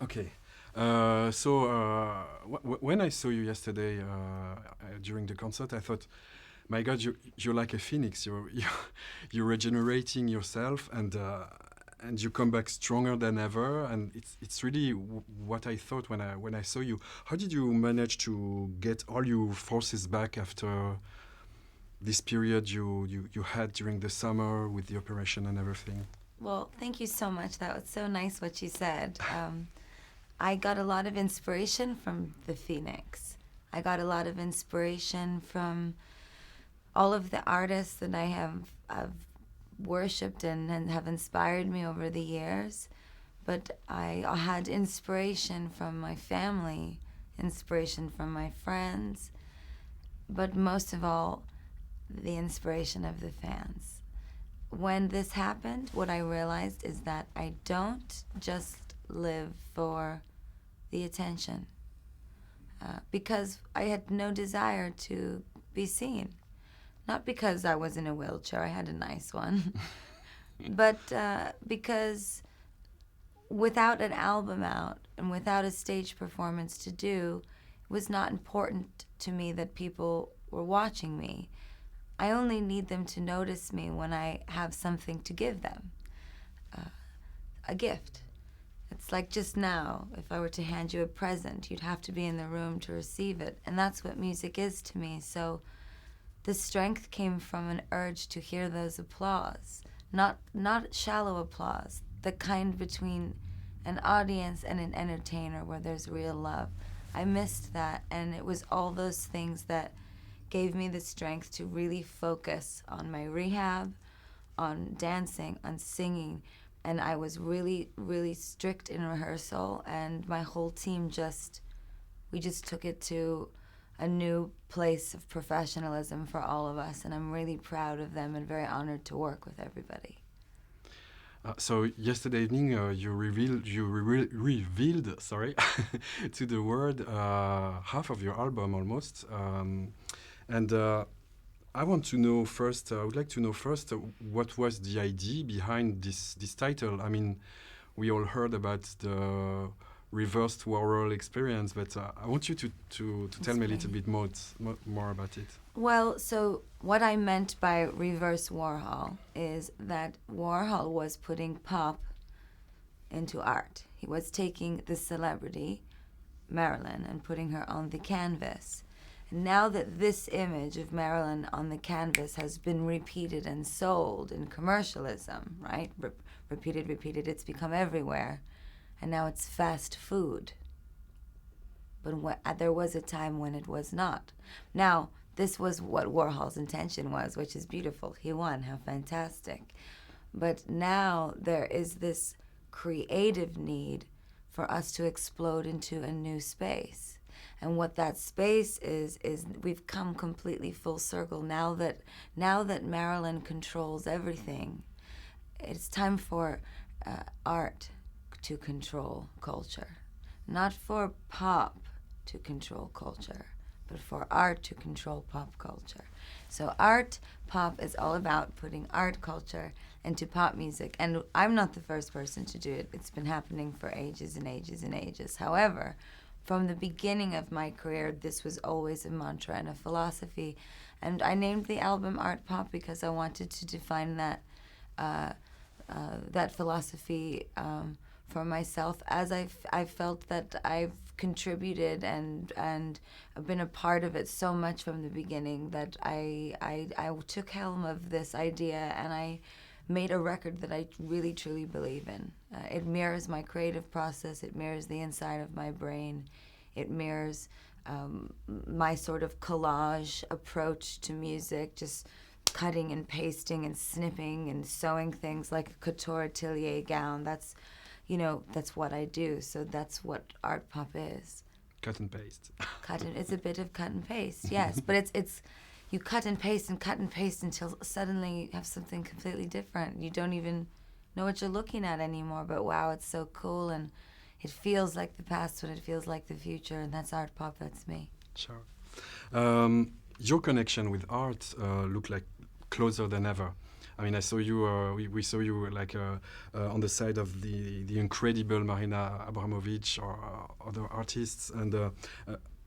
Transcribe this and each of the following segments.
Okay. When I saw you yesterday during the concert, I thought, my God, you're like a phoenix. You're regenerating yourself, and you come back stronger than ever. And it's really what I thought when I saw you. How did you manage to get all your forces back after this period you had during the summer with the operation and everything? Well, thank you so much. That was so nice what you said. I got a lot of inspiration from the Phoenix. I got a lot of inspiration from all of the artists that have worshipped and have inspired me over the years. But I had inspiration from my family, inspiration from my friends, but most of all, the inspiration of the fans. When this happened, what I realized is that I don't just live for the attention because I had no desire to be seen. Not because I was in a wheelchair, I had a nice one, but because without an album out and without a stage performance to do, it was not important to me that people were watching me. I only need them to notice me when I have something to give them, a gift. It's like just now, if I were to hand you a present, you'd have to be in the room to receive it. And that's what music is to me. So the strength came from an urge to hear those applause, not shallow applause, the kind between an audience and an entertainer where there's real love. I missed that, and it was all those things that gave me the strength to really focus on my rehab, on dancing, on singing. And I was really, really strict in rehearsal, and my whole team we just took it to a new place of professionalism for all of us, and I'm really proud of them and very honored to work with everybody. So yesterday evening, you revealed, sorry, to the world half of your album almost, and I want to know first. I would like to know first what was the idea behind this title. I mean, we all heard about the reversed Warhol experience, but I want you to tell me a little bit more about it. Well, so what I meant by reverse Warhol is that Warhol was putting pop into art. He was taking the celebrity, Marilyn, and putting her on the canvas. And now that this image of Marilyn on the canvas has been repeated and sold in commercialism, right? Repeated, it's become everywhere. And now it's fast food. But there was a time when it was not. Now, this was what Warhol's intention was, which is beautiful. He won. How fantastic. But now there is this creative need for us to explode into a new space. And what that space is we've come completely full circle now that Marilyn controls everything. It's time for art to control culture, not for pop to control culture, but for art to control pop culture. So art, pop is all about putting art culture into pop music. And I'm not the first person to do it. It's been happening for ages and ages and ages. However, from the beginning of my career, this was always a mantra and a philosophy. And I named the album Art Pop because I wanted to define that philosophy for myself, as I've felt that I've contributed and been a part of it so much from the beginning that I took helm of this idea and I made a record that I really truly believe in. It mirrors my creative process. It mirrors the inside of my brain. It mirrors my sort of collage approach to music, just cutting and pasting and snipping and sewing things like a couture atelier gown. That's what I do. So that's what art pop is. Cut and paste. It's a bit of cut and paste, yes. But it's you cut and paste until suddenly you have something completely different. You don't even know what you're looking at anymore. But wow, it's so cool, and it feels like the past, but it feels like the future, and that's art pop. That's me. Sure. Your connection with art looked like closer than ever. I mean, I saw you. We saw you like on the side of the incredible Marina Abramovic or other artists, and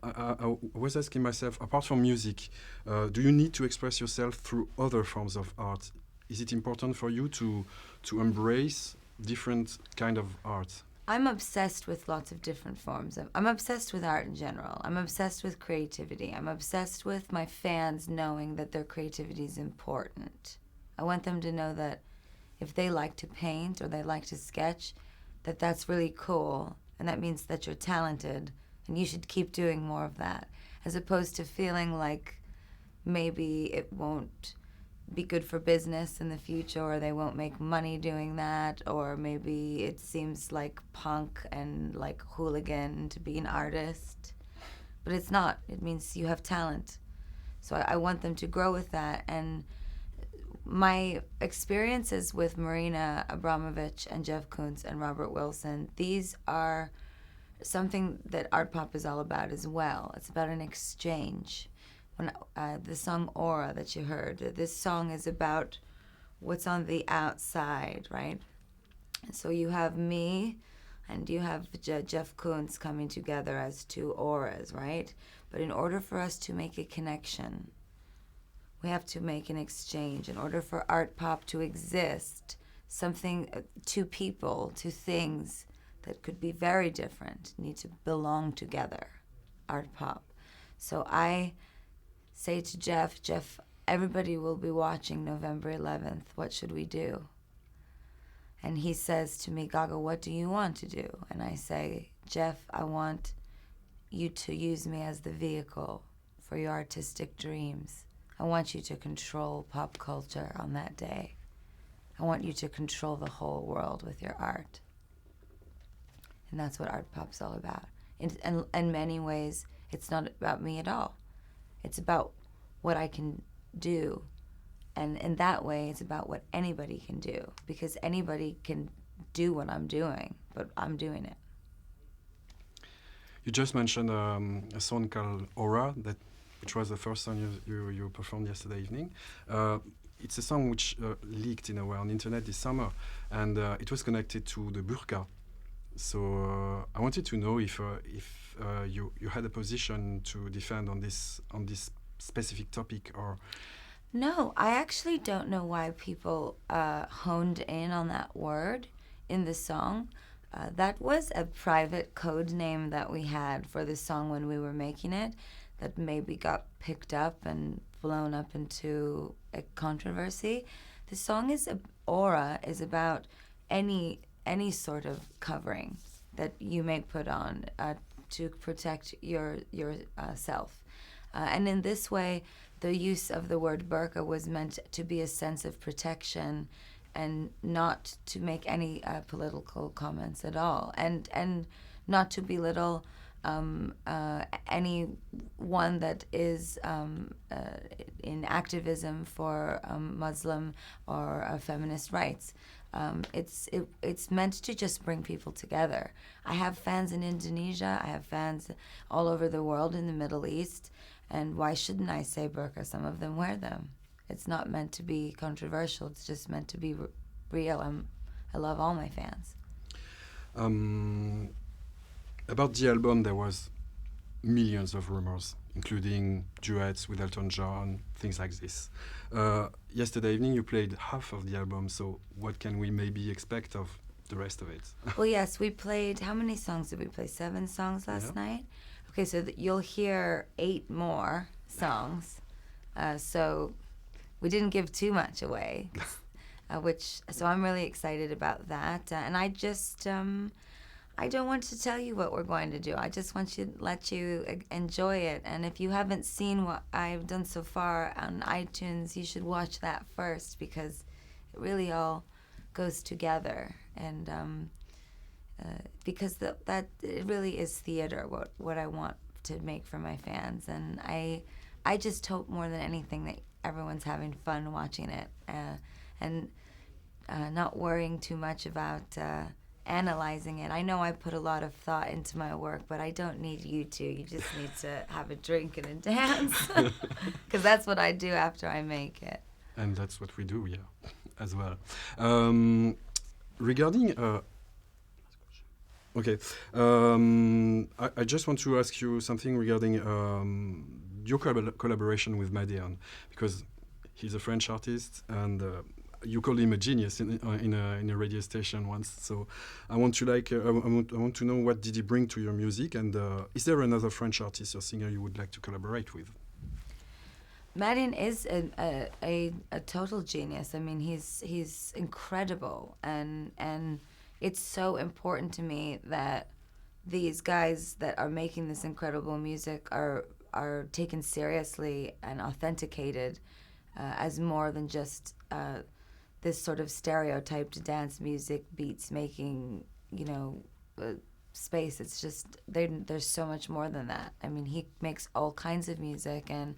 I was asking myself, apart from music, do you need to express yourself through other forms of art? Is it important for you to embrace different kind of art? I'm obsessed with lots of different forms of. I'm obsessed with art in general. I'm obsessed with creativity. I'm obsessed with my fans knowing that their creativity is important. I want them to know that if they like to paint or they like to sketch, that that's really cool, and that means that you're talented, and you should keep doing more of that, as opposed to feeling like maybe it won't be good for business in the future, or they won't make money doing that, or maybe it seems like punk and like hooligan to be an artist. But it's not. It means you have talent. So I want them to grow with that. And my experiences with Marina Abramovic and Jeff Koons and Robert Wilson, these are something that art pop is all about as well. It's about an exchange. When the song Aura that you heard, this song is about what's on the outside, right? So you have me and you have Jeff Koons coming together as two auras, right? But in order for us to make a connection, we have to make an exchange. In order for art pop to exist, something, two people, two things that could be very different need to belong together, art pop. So I say to Jeff, everybody will be watching November 11th. What should we do? And he says to me, Gaga, what do you want to do? And I say, Jeff, I want you to use me as the vehicle for your artistic dreams. I want you to control pop culture on that day. I want you to control the whole world with your art. And that's what art pop's all about. In many ways, it's not about me at all. It's about what I can do. And in that way, it's about what anybody can do. Because anybody can do what I'm doing, but I'm doing it. You just mentioned a song called Aura, which was the first song you performed yesterday evening. It's a song which leaked in a way on the internet this summer, and it was connected to the burqa. So I wanted to know if you had a position to defend on this specific topic, or. No, I actually don't know why people honed in on that word in the song. That was a private code name that we had for the song when we were making it, that maybe got picked up and blown up into a controversy. The song Aura is about any sort of covering that you may put on to protect your self. And in this way, the use of the word burqa was meant to be a sense of protection and not to make any political comments at all, and not to belittle anyone that is in activism for Muslim or feminist rights. It's meant to just bring people together. I have fans in Indonesia. I have fans all over the world in the Middle East. And why shouldn't I say burqa? Some of them wear them. It's not meant to be controversial. It's just meant to be real. I love all my fans. About the album, there was millions of rumors, including duets with Elton John, things like this. Yesterday evening, you played half of the album, so what can we maybe expect of the rest of it? Well, yes, we played, how many songs did we play? 7 songs last night? Okay, so you'll hear 8 more songs. So we didn't give too much away, so I'm really excited about that. And I just, I don't want to tell you what we're going to do. I just want to let you enjoy it. And if you haven't seen what I've done so far on iTunes, you should watch that first, because it really all goes together. And because that it really is theater, what I want to make for my fans. And I just hope more than anything that everyone's having fun watching it, and not worrying too much about analyzing it. I know I put a lot of thought into my work, but I don't need you to. You just need to have a drink and a dance, because that's what I do after I make it. And that's what we do, yeah. as well. Regarding okay, I just want to ask you something regarding your collaboration with Madian, because he's a French artist and you called him a genius in a radio station once. So I want to I want to know, what did he bring to your music, and is there another French artist or singer you would like to collaborate with? Madian is a total genius. I mean, he's incredible, and it's so important to me that these guys that are making this incredible music are taken seriously and authenticated as more than just this sort of stereotyped dance music beats making, space. It's just there's so much more than that. I mean, he makes all kinds of music, and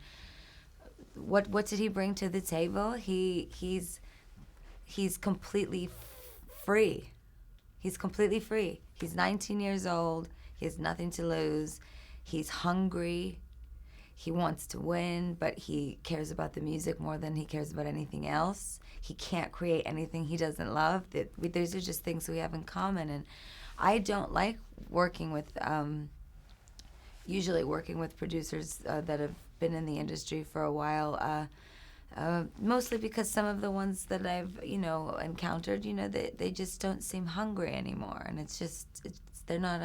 what did he bring to the table? He's completely free. He's completely free. He's 19 years old. He has nothing to lose. He's hungry. He wants to win, but he cares about the music more than he cares about anything else. He can't create anything he doesn't love. Those are just things we have in common. And I don't like working with, usually working with producers that have been in the industry for a while, mostly because some of the ones that I've, encountered, they just don't seem hungry anymore. And they're not,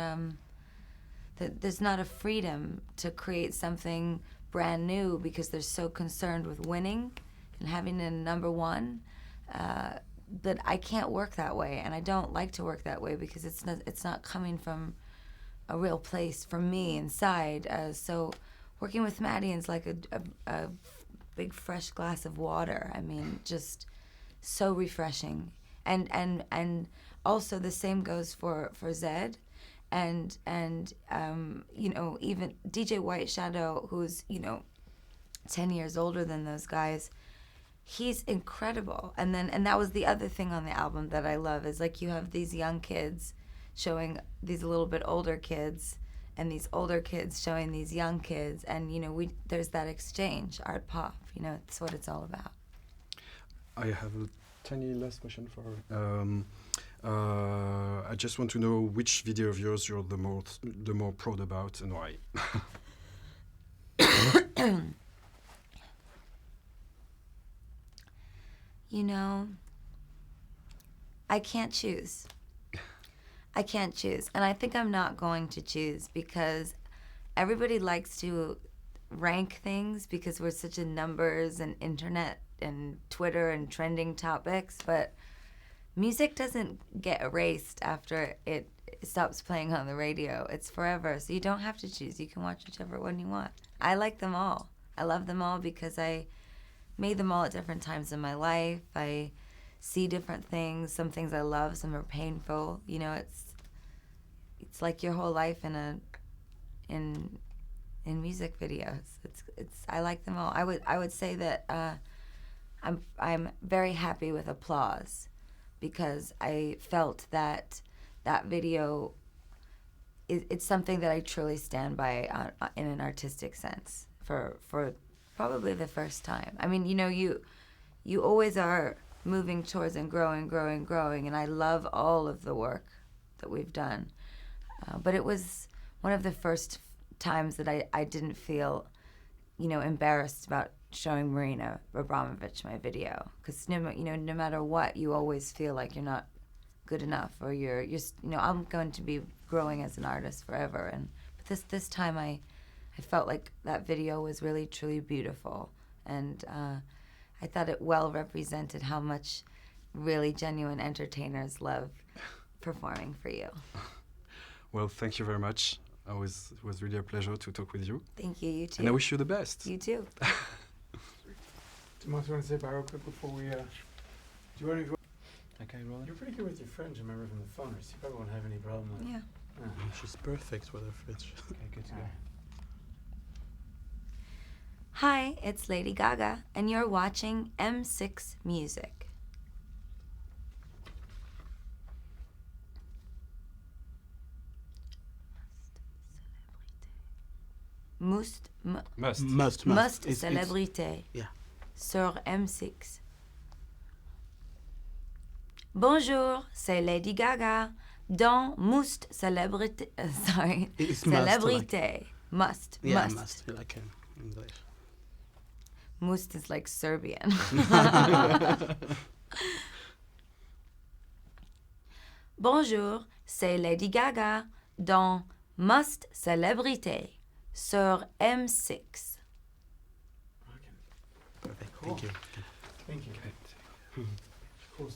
there's not a freedom to create something brand new because they're so concerned with winning and having a number one. But I can't work that way, and I don't like to work that way because it's not coming from a real place for me inside. So working with Madian's like a big fresh glass of water. I mean, just so refreshing. And also the same goes for Zed. And even DJ White Shadow, who's 10 years older than those guys, he's incredible. And that was the other thing on the album that I love, is like you have these young kids showing these a little bit older kids, and these older kids showing these young kids, and there's that exchange, art pop. It's what it's all about. I have a tiny last question for her. I just want to know which video of yours you're the more proud about, and why. I can't choose. I can't choose. And I think I'm not going to choose, because everybody likes to rank things because we're such in numbers and internet and Twitter and trending topics, but music doesn't get erased after it stops playing on the radio. It's forever. So you don't have to choose. You can watch whichever one you want. I like them all. I love them all because I made them all at different times in my life. I see different things. Some things I love, some are painful. It's like your whole life in music videos. I like them all. I would say that I'm very happy with Applause, because I felt that video, it's something that I truly stand by in an artistic sense for probably the first time. I mean, you always are moving towards and growing, and I love all of the work that we've done. But it was one of the first times that I didn't feel, embarrassed about showing Marina Abramovich my video, because no matter what, you always feel like you're not good enough, or you're I'm going to be growing as an artist forever. But this time I felt like that video was really truly beautiful, and I thought it well represented how much really genuine entertainers love performing for you. Well, thank you very much. It was really a pleasure to talk with you. Thank you. You too. And I wish you the best. You too. Do you want to say bye real quick before we? Do you want to? Okay, Roland. You're pretty good with your French, I remember from the phone. So you probably won't have any problem with. Yeah. She's perfect with her French. Okay, good to go. Hi, it's Lady Gaga, and you're watching M6 Music. Must Must. célébrité. Yeah. Sur M6. Bonjour, c'est Lady Gaga dans Must Célébrité. Sorry, It's must, Célébrité. Must. Yeah, must. must. Like in English. Must is like Serbian. Bonjour, c'est Lady Gaga dans Must Célébrité sur M6. Okay. Perfect. Cool. Thank you. Thank you. Okay.